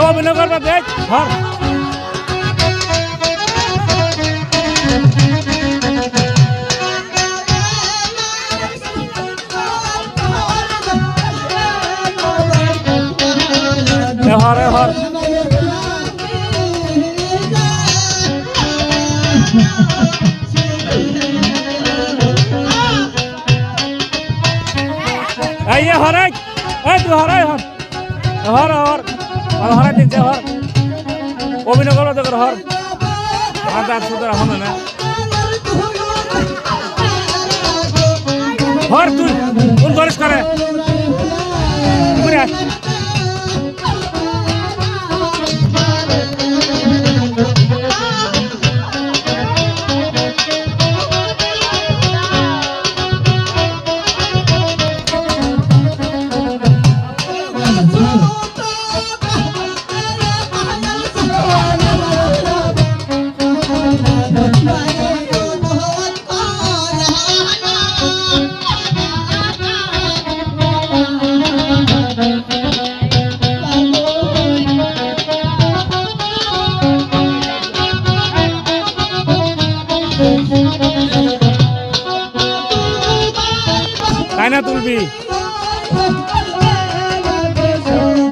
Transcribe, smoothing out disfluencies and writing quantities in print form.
অভিনয় করবে দেখ হর হর হর এই হরাই এই তুই হরাই হর হর হর হরাই দিচ্ছে হর অভিনয় করো তো হর হাত হাত সুতরাং হলো না হর তুই কোন করিস করে তাই না তুলবি